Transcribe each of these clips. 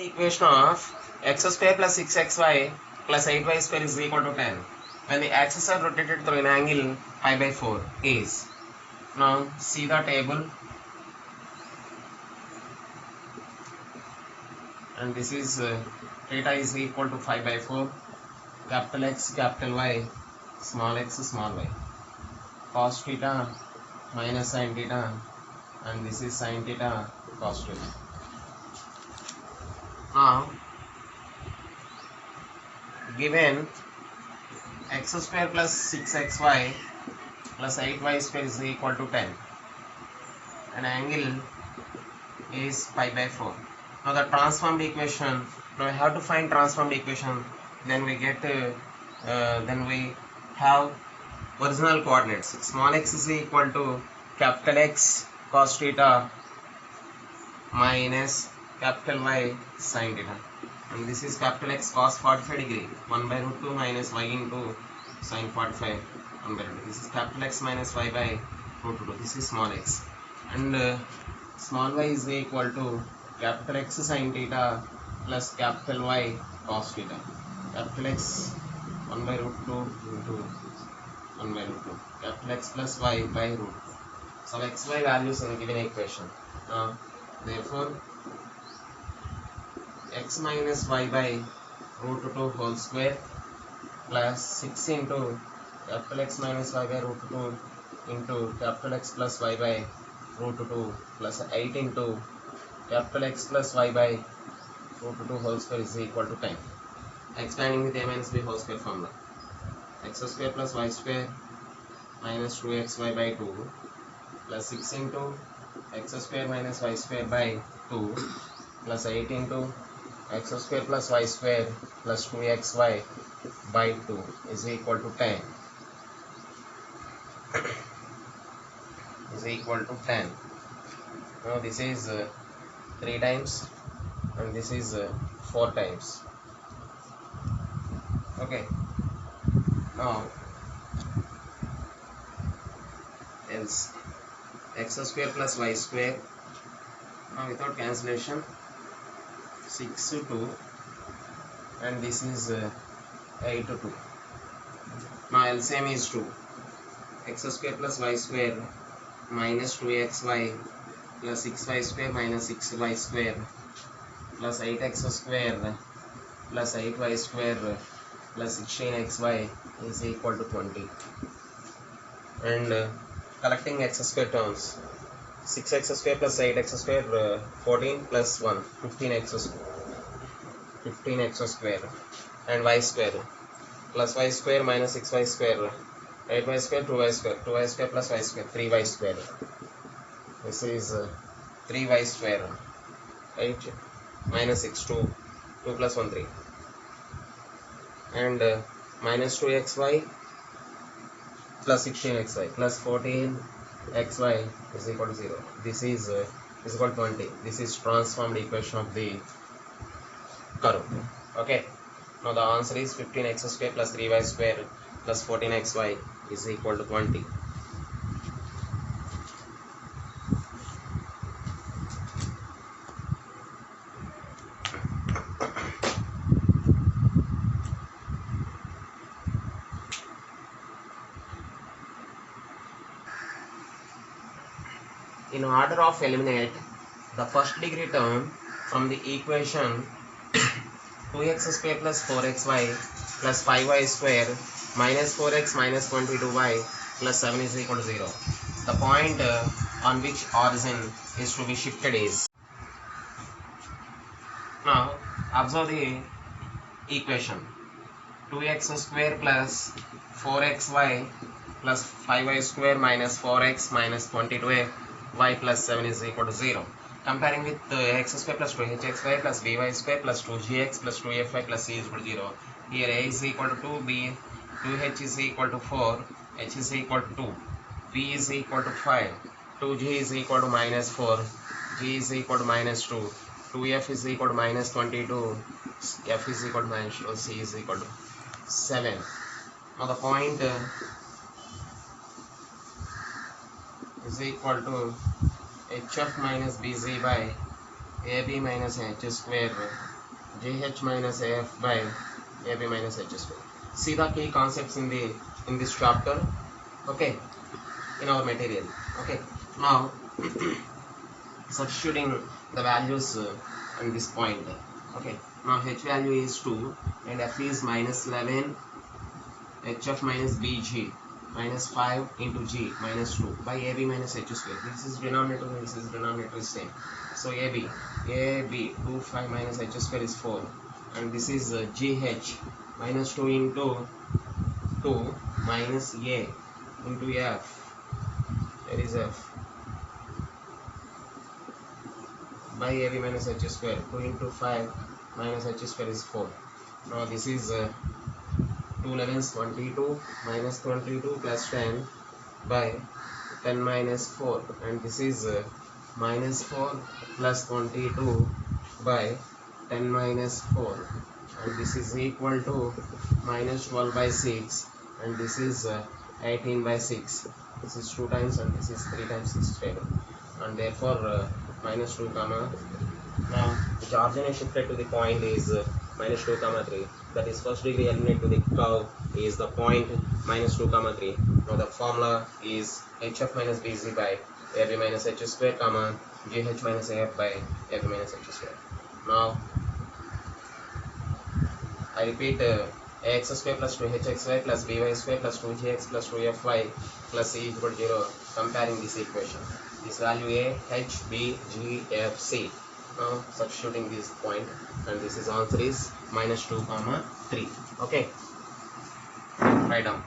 The equation of x square plus 6xy plus 8y square is equal to 10 when the axes are rotated through an angle pi by 4 is. Now see the table, and this is theta is equal to 5 by 4, capital X, capital Y, small x, small y, cos theta minus sin theta, and this is sin theta cos theta. Now given x square plus 6xy plus 8y square is equal to 10 and angle is pi by 4. Now the transformed equation, now we have to find transformed equation, then we get then we have original coordinates. Small x is equal to capital X cos theta minus capital Y sin theta, and this is capital X cos 45 degree 1 by root 2 minus y into sin 45 1 by root 2. This is capital X minus y by root 2. This is small x, and small y is equal to capital X sin theta plus capital Y cos theta. Capital X 1 by root 2 into 1 by root 2. Capital X plus Y by root 2. So xy values in given equation. Therefore x minus y by root 2 whole square plus 6 into capital X minus y by root 2 into capital X plus y by root 2 plus 8 into capital X plus y by root 2 whole square is equal to 10. Expanding with a minus b whole square formula. X square plus y square minus 2xy by 2 plus 6 into x square minus y square by 2 plus 8 into x square plus y square plus 2xy by 2 is equal to 10 is equal to 10. Now this is 3 times and this is 4 times. Okay, now else x square plus y square, now without cancellation 6 to 2, and this is 8 to 2. Now LCM is 2. X square plus y square minus 2xy plus 6y square minus 6y square plus 8x square plus 8y square plus 16xy is equal to 20. And collecting x square terms, 6x square plus 8x square 14 plus 1 15x square, and y square plus y square minus 6y square 8y square 2y square plus y square 3y square. This is 3y square 8 minus 6 2 plus 1 3, and minus 2xy plus 16xy plus 14xy is equal to 0. This is equal to 20. This is transformed equation of the curve. Okay, now the answer is 15x square plus 3y square plus 14xy is equal to 20. In order of eliminate the first degree term from the equation 2x square plus 4xy plus 5y square minus 4x minus 22y plus 7 is equal to 0. The point on which origin is to be shifted is. Now observe the equation 2x square plus 4xy plus 5y square minus 4x minus 22y plus 7 is equal to 0. Comparing with x square plus 2hxy plus by square plus 2gx plus 2fy plus c is equal to 0. Here a is equal to 2, b 2h is equal to 4, h is equal to 2, b is equal to 5, 2g is equal to minus 4, g is equal to minus 2, 2f is equal to minus 22, f is equal to minus 2, c is equal to 7. Now the point is equal to hf minus bz by AB minus H square GH minus AF by AB minus H square. See the key concepts in this chapter, okay, in our material. Okay, now substituting the values on this point. Okay, now H value is 2 and F is minus 11, HF minus BG minus 5 into G minus 2 by AB minus H square. This is denominator, this is denominator is same. So AB 2 5 minus H square is 4, and this is GH minus 2 into 2 minus A into F. There is F by AB minus H square. 2 into 5 minus H square is 4. Now this is 2 11s 22 minus 22 plus 10 by 10 minus 4, and this is minus 4 plus 22 by 10 minus 4, and this is equal to minus 12 by 6, and this is 18 by 6. This is 2 times and this is 3 times 6 table, and therefore minus 2 comma. Now the origin shifted to the point is minus 2 comma 3, that is first degree eliminate to the curve is the point minus 2 comma 3. Now the formula is HF minus BZ by AB minus H square comma GH minus AF by AB minus H square. Now I repeat, AX square plus 2HXY plus BY square plus 2GX plus 2FY plus C equal to 0, comparing this equation. This value A, H, B, G, F, C. Now substituting this point, and this is answer is minus 2 comma 3. Okay, write down.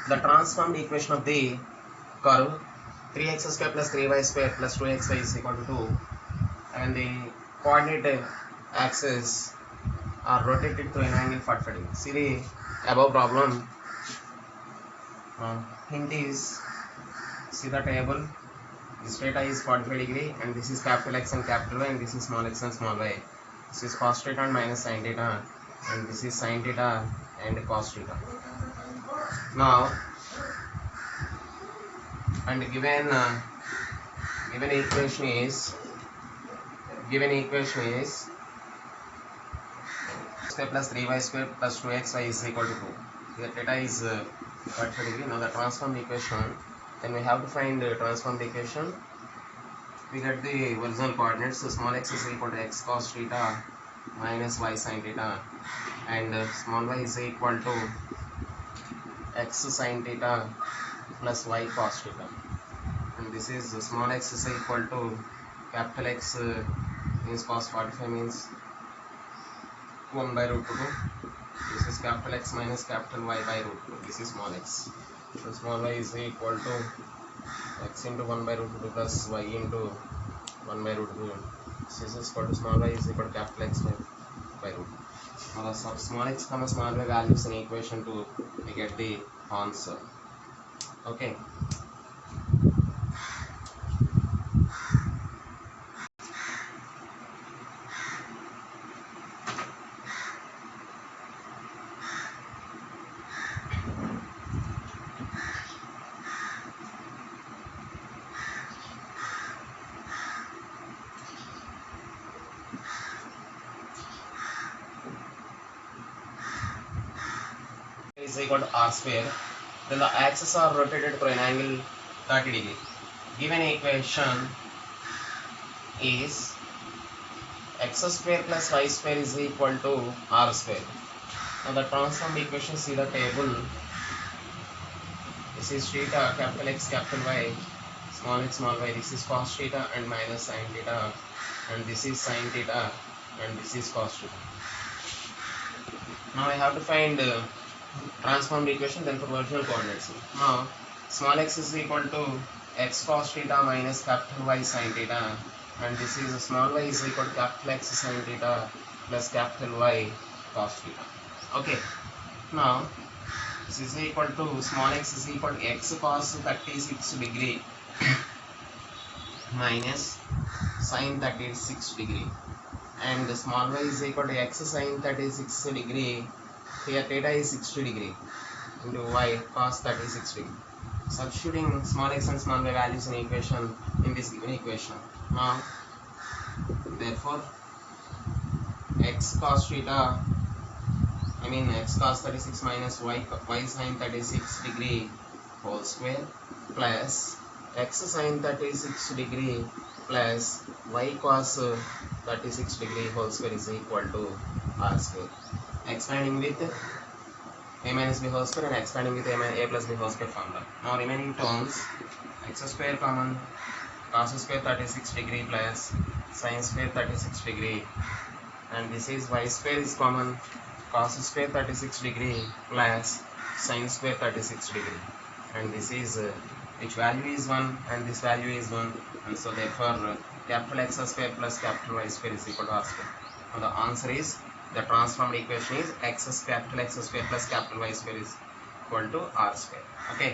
The transformed equation of the curve 3x square plus 3y square plus 2xy is equal to 2, and the coordinate axes are rotated through an angle 45 degrees. See the above problem. Hint is, see the table. This theta is 45 degree, and this is capital X and capital Y, and this is small x and small y. This is cos theta and minus sin theta, and this is sin theta and cos theta. Now, and given equation is square plus 3y square plus 2xy is equal to 2. Here theta is 45 degree. Now the transformed equation, then we have to find the transformed equation. We get the original coordinates. So small x is equal to x cos theta minus y sin theta, and small y is equal to x sin theta plus y cos theta, and this is small x is equal to capital X means cos 45 means 1 by root 2. This is capital X minus capital Y by root 2. This is small x. So small y is equal to x into 1 by root 2 plus y into 1 by root 2. This is equal to small y is equal to capital X by root 2. Now the small x comma small y values in equation 2, we get the answer. Okay. Is equal to r square, then the axes are rotated through an angle 30 degree. Given equation is x square plus y square is equal to r square. Now the transformed equation, see the table. This is theta, capital X, capital Y, small x, small y. This is cos theta and minus sin theta, and this is sin theta, and this is cos theta. Now I have to find transformed equation, then for original coordinates. Now small x is equal to x cos theta minus capital Y sin theta, and this is small y is equal to capital X sin theta plus capital Y cos theta. Okay. Now This is equal to small x is equal to x cos 36 degree minus sin 36 degree, and small y is equal to x sin 36 degree. Here theta is 60 degree into y cos 36 degree. Substituting small x and small y values in equation in this given equation. Now therefore x cos theta, x cos 36 minus y sin 36 degree whole square plus x sin 36 degree plus y cos 36 degree whole square is equal to r square. Expanding with a minus b whole square and expanding with a plus b whole square formula. Now remaining terms, x square common, cos square 36 degree plus sin square 36 degree, and this is y square is common, cos square 36 degree plus sin square 36 degree, and this is which value is 1 and this value is 1, and so therefore capital X square plus capital Y square is equal to R square. Now the answer is, the transformed equation is capital X square plus capital Y square is equal to R square. Okay.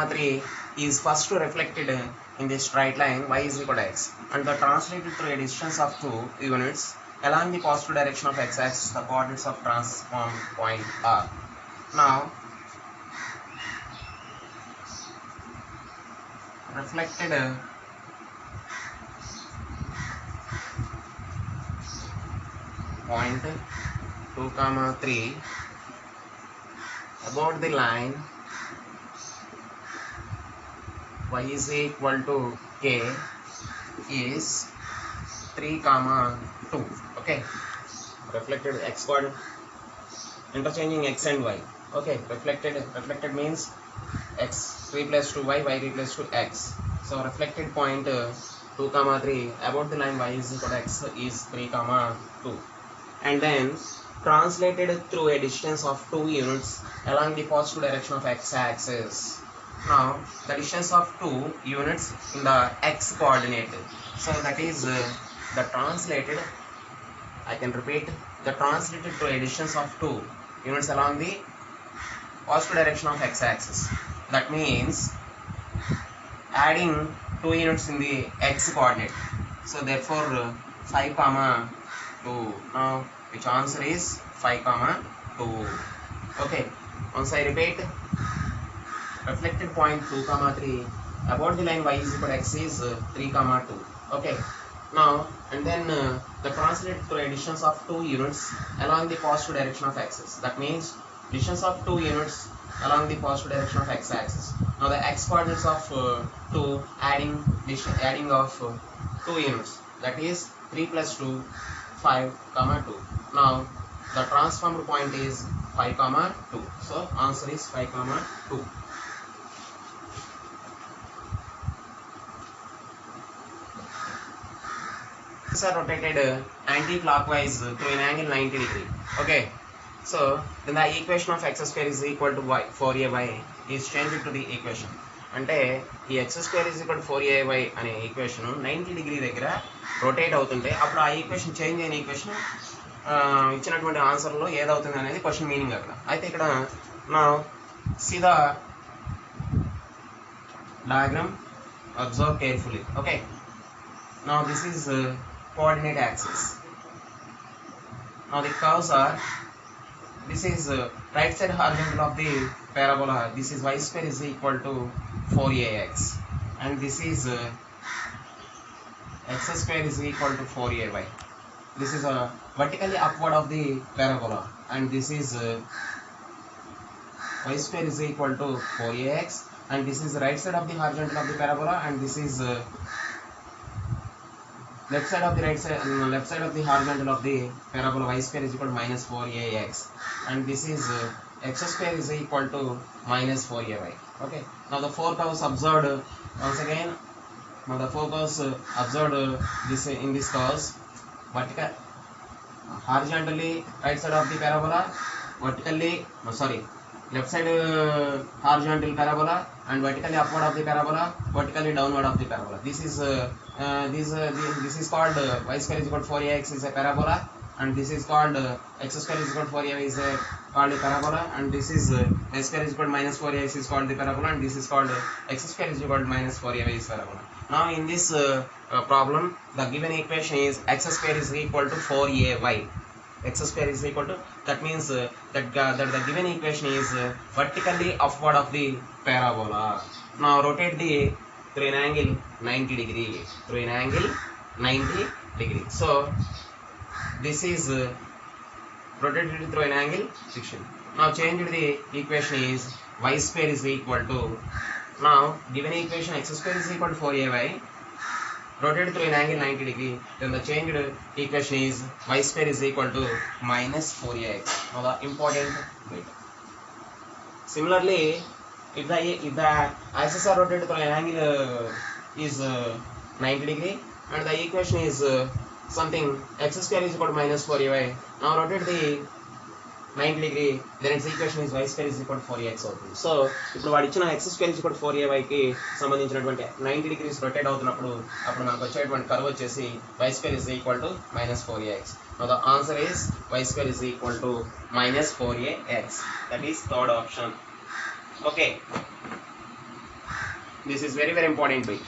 Three is first reflected in the straight line y is equal to x, and the translated through a distance of 2 units along the positive direction of x-axis. The coordinates of transformed point are. Now reflected point 2, 3 about the line y is equal to k is 3, 2. Okay, reflected x coordinate, interchanging x and y. Okay, reflected means x replaced to y replaced to x. So reflected point 2, 3 about the line y is equal to x is 3, 2, and then translated through a distance of 2 units along the positive direction of x-axis. Now the distance of 2 units in the x coordinate, so that is the translated, I can repeat, the translated through a distance of 2 units along the positive direction of x-axis. That means adding 2 units in the x coordinate, so therefore 5, 2. Now which answer is 5, 2. Okay, once I repeat, reflected point 2, 3 about the line y is equal to x is 3, 2. Okay, now and then the translated through a distance of 2 units along the positive direction of axis. That means distance of 2 units along the positive direction of x-axis. Now the x coordinates of 2 adding of 2 units, that is 3 plus 2, 5, 2. Now the transformed point is 5, 2. So answer is 5, 2. These are rotated anti-clockwise through an angle 90 degree. Okay, so then the equation of x square is equal to y 4ay is changed to the equation. అంటే ఈ x square is equal to 4ay అనే equation 90 degree దగ్గర rotate అవుతుంటే అప్పుడు ఆ equation change అయిన equation ఇచ్చినటువంటి ఆన్సర్లో ఏదవుతుంది అనేది క్వశ్చన్ మీనింగ్ అక్కడ. అయితే ఇక్కడ నా see the diagram, observe carefully. Okay, now this is coordinate axis. Now the curves are, this is right side horizontal of the parabola, this is y square is equal to 4ax, and this is x square is equal to 4ay. This is vertically upward of the parabola, and this is y square is equal to 4ax, and this is right side of the horizontal of the parabola, and this is left side of the horizontal of the parabola. Y square is equal to minus 4ax, and this is x square is equal to minus 4ay. Okay, now the four curves observed, once again Now the focus observed this in this curve, vertical, horizontally right side of the parabola, vertically, left side horizontal parabola and vertically upward of the parabola, vertically downward of the parabola. This is this is called y square is equal to 4ax is a parabola, and this is called x square is equal to 4a is a called a parabola, and this is y square is equal to minus 4ax is called the parabola, and this is called x square is equal to minus 4a is parabola. Now in this problem, the given equation is x square is equal to 4ay. X square is equal to, that means that the given equation is vertically upward of the parabola. Now rotate the through an angle 90 degree, through an angle 90 degree. So this is rotated through an angle 60. Now change the equation is y square is equal to, now given equation x square is equal to 4ay, rotated through an angle 90 degree, then the changed equation is y square is equal to minus 4ax. Now the important bit. Similarly, if the axis are rotated through an angle is 90 degree, and the equation is something x square is equal to minus 4ay. Now rotate the 90 degree, then its equation is y square is equal to 4ax అవుతుంది. So ఇప్పుడు వాడు ఇచ్చిన x square is equal to 4ay కి సంబంధించినటువంటి 90 degrees rotate అవుతున్నప్పుడు అప్పుడు మనకు వచ్చేటువంటి కర్వ్ వచ్చేసి y square is equal to minus 4ax. Now the answer is y square is equal to minus 4ax. That is third option. Okay, this is very important bit.